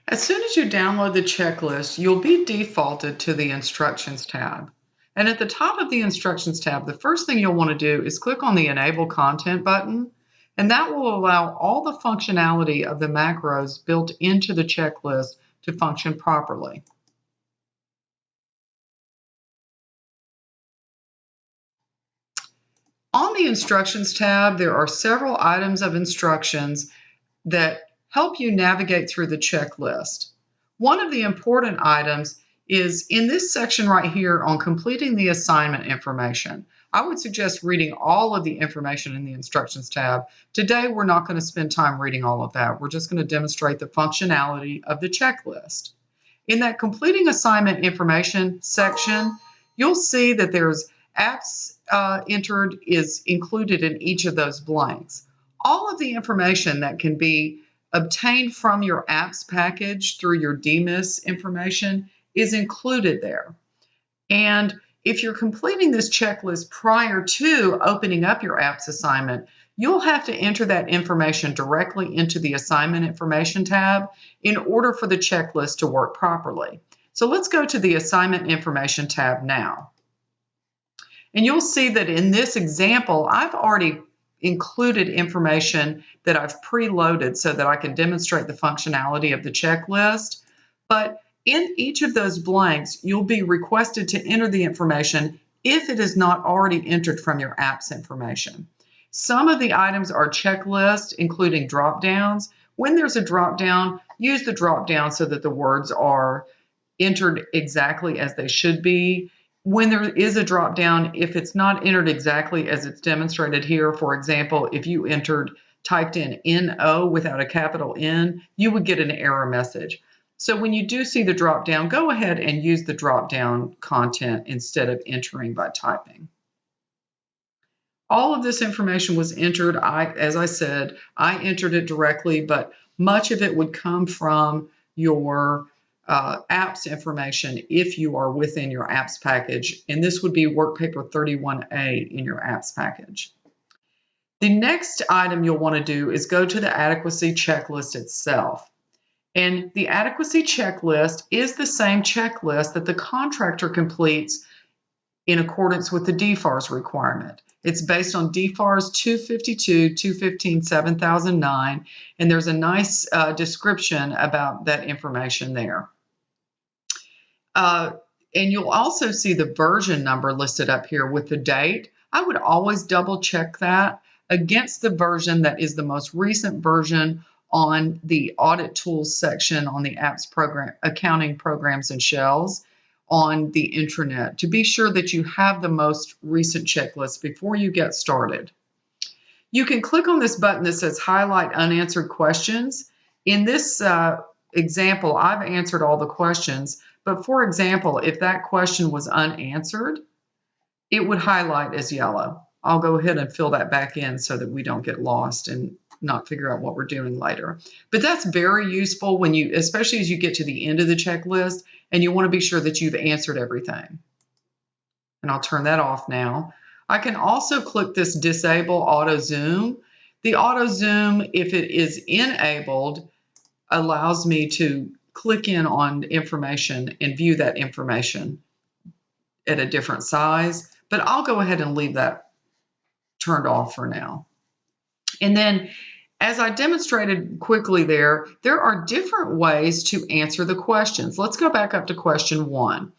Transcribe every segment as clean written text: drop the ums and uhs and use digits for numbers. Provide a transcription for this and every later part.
As soon as you download the checklist, you'll be defaulted to the Instructions tab. And at the top of the Instructions tab, the first thing you'll want to do is click on the Enable Content button, and that will allow all the functionality of the macros built into the checklist to function properly. On the Instructions tab, there are several items of instructions that help you navigate through the checklist. One of the important items is in this section right here on completing the assignment information. I would suggest reading all of the information in the Instructions tab. Today, we're not going to spend time reading all of that. We're just going to demonstrate the functionality of the checklist. In that completing assignment information section, you'll see that there's apps entered is included in each of those blanks. All of the information that can be obtained from your apps package through your DMIS information is included there. And if you're completing this checklist prior to opening up your apps assignment, you'll have to enter that information directly into the assignment information tab in order for the checklist to work properly. So let's go to the assignment information tab now. And you'll see that in this example, I've already included information that I've preloaded so that I can demonstrate the functionality of the checklist. But in each of those blanks, you'll be requested to enter the information if it is not already entered from your apps information. Some of the items are checklists, including drop-downs. When there's a drop-down, use the drop-down so that the words are entered exactly as they should be. When there is a drop down, if it's not entered exactly as it's demonstrated here, for example, if you typed in NO without a capital N, you would get an error message. So when you do see the drop down, go ahead and use the drop down content instead of entering by typing. All of this information was entered. As I said, I entered it directly, but much of it would come from your apps information if you are within your apps package, and this would be work paper 31A in your apps package. The next item you'll want to do is go to the adequacy checklist itself. And the adequacy checklist is the same checklist that the contractor completes in accordance with the DFARS requirement. It's based on DFARS 252, 215, 7009, and there's a nice description about that information there. And you'll also see the version number listed up here with the date. I would always double check that against the version that is the most recent version on the audit tools section on the apps program, accounting programs and shells on the intranet to be sure that you have the most recent checklist before you get started. You can click on this button that says highlight unanswered questions. In this example, I've answered all the questions, but for example, if that question was unanswered, it would highlight as yellow. I'll go ahead and fill that back in so that we don't get lost and not figure out what we're doing later. But that's very useful when you, especially as you get to the end of the checklist and you want to be sure that you've answered everything. And I'll turn that off now. I can also click this disable auto zoom. The auto zoom, if it is enabled, allows me to click in on information and view that information at a different size, but I'll go ahead and leave that turned off for now. And then as I demonstrated quickly there are different ways to answer the questions. Let's go back up to question 1.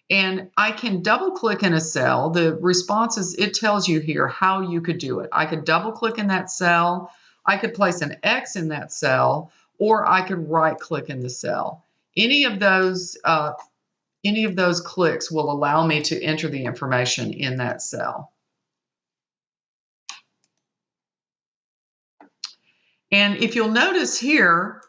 And I can double click in a cell. The responses, it tells you here how you could do it. I could double click in that cell, I could place an X in that cell, or I could right click in the cell. Any of those clicks will allow me to enter the information in that cell. And if you'll notice here,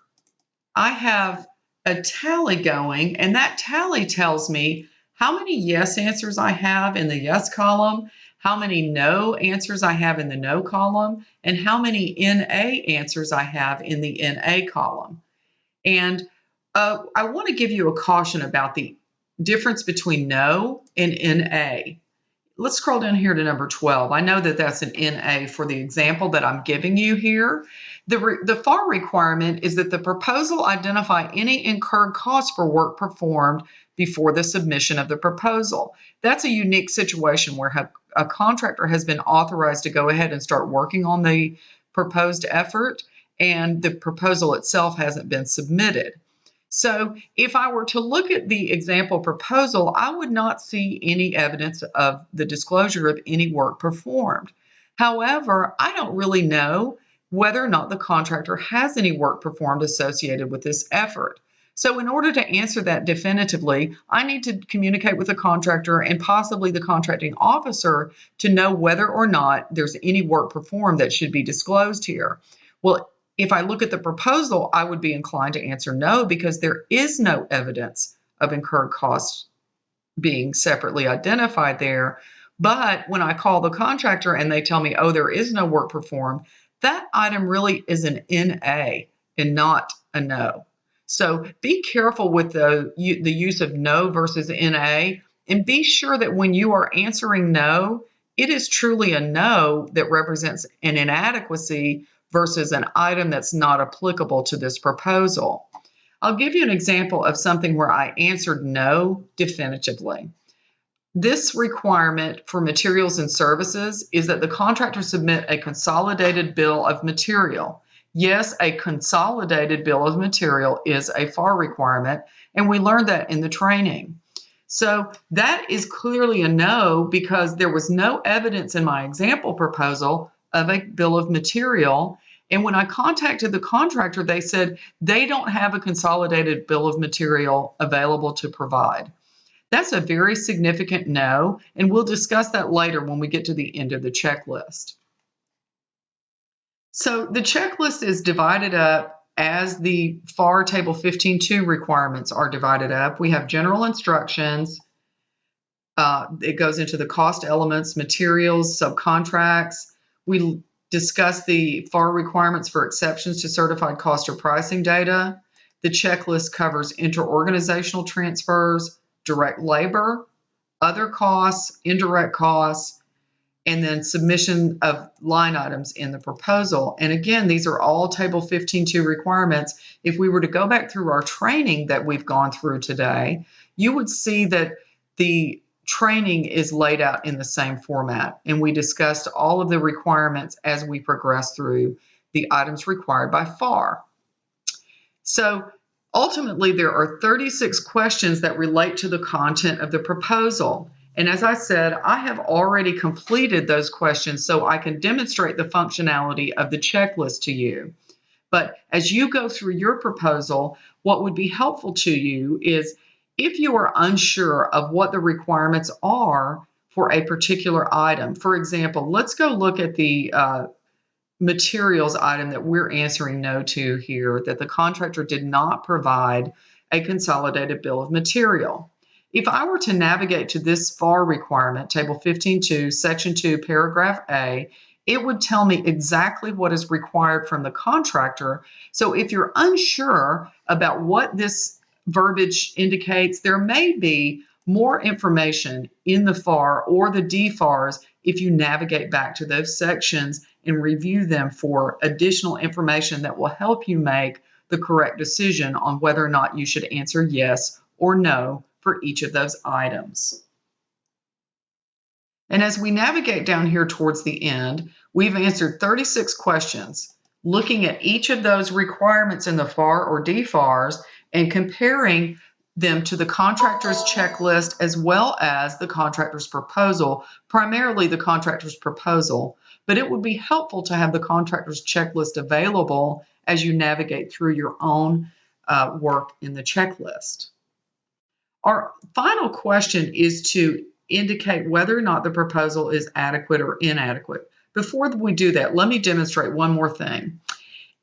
I have a tally going, and that tally tells me how many yes answers I have in the yes column, how many no answers I have in the no column, and how many NA answers I have in the NA column. And I want to give you a caution about the difference between no and NA. let's scroll down here to number 12. I know that that's an NA for the example that I'm giving you here. The FAR requirement is that the proposal identify any incurred costs for work performed before the submission of the proposal. That's a unique situation where a contractor has been authorized to go ahead and start working on the proposed effort, and the proposal itself hasn't been submitted. So if I were to look at the example proposal, I would not see any evidence of the disclosure of any work performed. However, I don't really know whether or not the contractor has any work performed associated with this effort. So in order to answer that definitively, I need to communicate with the contractor and possibly the contracting officer to know whether or not there's any work performed that should be disclosed here. Well, if I look at the proposal, I would be inclined to answer no, because there is no evidence of incurred costs being separately identified there. But when I call the contractor and they tell me, oh, there is no work performed, that item really is an NA and not a no. So be careful with the use of no versus NA, and be sure that when you are answering no, it is truly a no that represents an inadequacy versus an item that's not applicable to this proposal. I'll give you an example of something where I answered no definitively. This requirement for materials and services is that the contractor submit a consolidated bill of material. Yes, a consolidated bill of material is a FAR requirement, and we learned that in the training. So that is clearly a no, because there was no evidence in my example proposal of a bill of material. And when I contacted the contractor, they said they don't have a consolidated bill of material available to provide. That's a very significant no, and we'll discuss that later when we get to the end of the checklist. So the checklist is divided up as the FAR Table 15.2 requirements are divided up. We have general instructions. It goes into the cost elements, materials, subcontracts. We discuss the FAR requirements for exceptions to certified cost or pricing data. The checklist covers interorganizational transfers, direct labor, other costs, indirect costs, and then submission of line items in the proposal. And again, these are all Table 15.2 requirements. If we were to go back through our training that we've gone through today, you would see that the training is laid out in the same format, and we discussed all of the requirements as we progress through the items required by FAR. So ultimately, there are 36 questions that relate to the content of the proposal. And as I said, I have already completed those questions so I can demonstrate the functionality of the checklist to you. But as you go through your proposal, what would be helpful to you is, if you are unsure of what the requirements are for a particular item. For example, let's go look at the materials item that we're answering no to here, that the contractor did not provide a consolidated bill of material. If I were to navigate to this FAR requirement, Table 15.2, Section 2, Paragraph A, it would tell me exactly what is required from the contractor. So if you're unsure about what this verbiage indicates, there may be more information in the FAR or the DFARs if you navigate back to those sections and review them for additional information that will help you make the correct decision on whether or not you should answer yes or no for each of those items. And as we navigate down here towards the end, we've answered 36 questions, looking at each of those requirements in the FAR or DFARs and comparing them to the contractor's checklist as well as the contractor's proposal, primarily the contractor's proposal. But it would be helpful to have the contractor's checklist available as you navigate through your own work in the checklist. Our final question is to indicate whether or not the proposal is adequate or inadequate. Before we do that, let me demonstrate one more thing.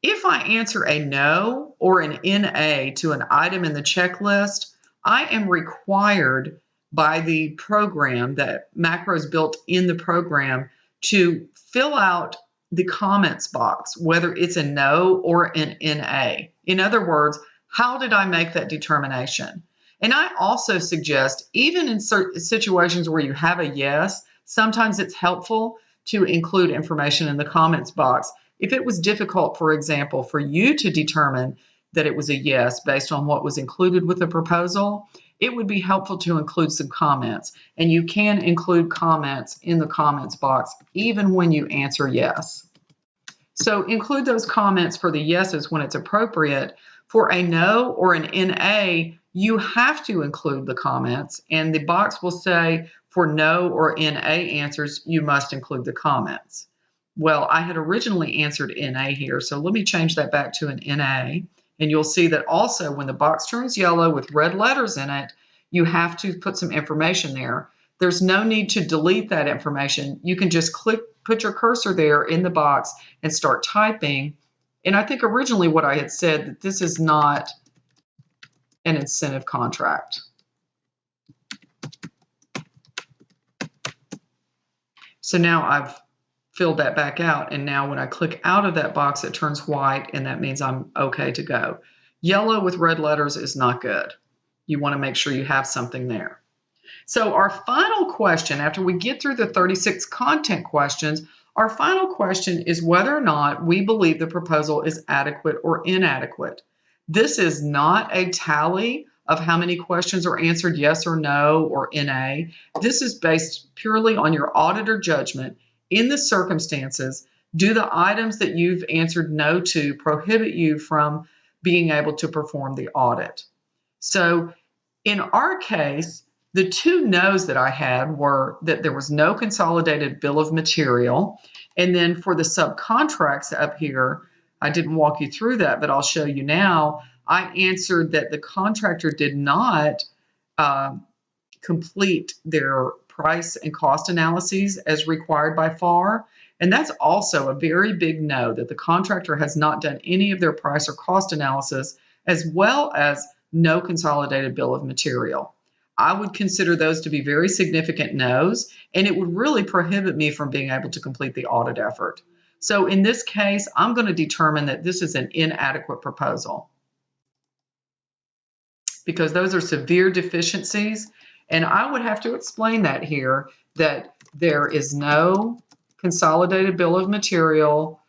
If I answer a no or an NA to an item in the checklist, I am required by the program, that macros built in the program, to fill out the comments box, whether it's a no or an NA. In other words, how did I make that determination? And I also suggest, even in certain situations where you have a yes, sometimes it's helpful to include information in the comments box. If it was difficult, for example, for you to determine that it was a yes based on what was included with the proposal, it would be helpful to include some comments. And you can include comments in the comments box even when you answer yes. So include those comments for the yeses when it's appropriate. For a no or an NA, you have to include the comments, and the box will say for no or NA answers, you must include the comments. Well, I had originally answered NA here, so let me change that back to an NA, and you'll see that also when the box turns yellow with red letters in it, you have to put some information there. There's no need to delete that information. You can just put your cursor there in the box and start typing. And I think originally what I had said that this is not an incentive contract. So now I've filled that back out, and now when I click out of that box, it turns white, and that means I'm okay to go. Yellow with red letters is not good. You want to make sure you have something there. So our final question, after we get through the 36 content questions, our final question is whether or not we believe the proposal is adequate or inadequate. This is not a tally of how many questions are answered yes or no or NA. This is based purely on your auditor judgment. In the circumstances, do the items that you've answered no to prohibit you from being able to perform the audit? So in our case, the two no's that I had were that there was no consolidated bill of material. And then for the subcontracts up here, I didn't walk you through that, but I'll show you now. I answered that the contractor did not complete their price and cost analyses as required by FAR. And that's also a very big no, that the contractor has not done any of their price or cost analysis, as well as no consolidated bill of material. I would consider those to be very significant no's, and it would really prohibit me from being able to complete the audit effort. So in this case, I'm going to determine that this is an inadequate proposal because those are severe deficiencies, and I would have to explain that here, that there is no consolidated bill of material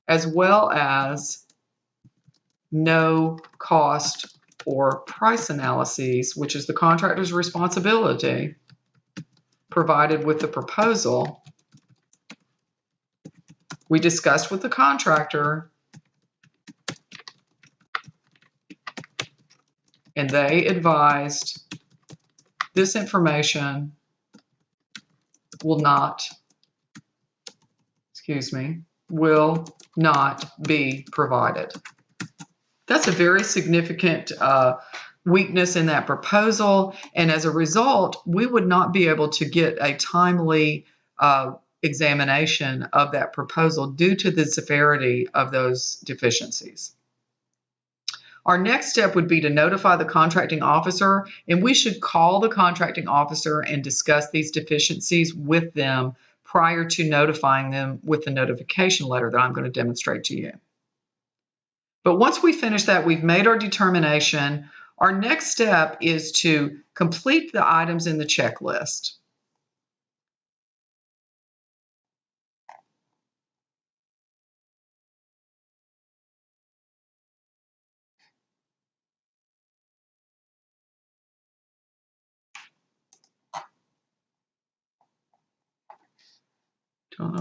as well as no cost or price analyses, which is the contractor's responsibility, provided with the proposal. We discussed with the contractor, and they advised this information will not be provided. That's a very significant weakness in that proposal, and as a result, we would not be able to get a timely examination of that proposal due to the severity of those deficiencies. Our next step would be to notify the contracting officer, and we should call the contracting officer and discuss these deficiencies with them prior to notifying them with the notification letter that I'm going to demonstrate to you. But once we finish that, we've made our determination. Our next step is to complete the items in the checklist. Don't know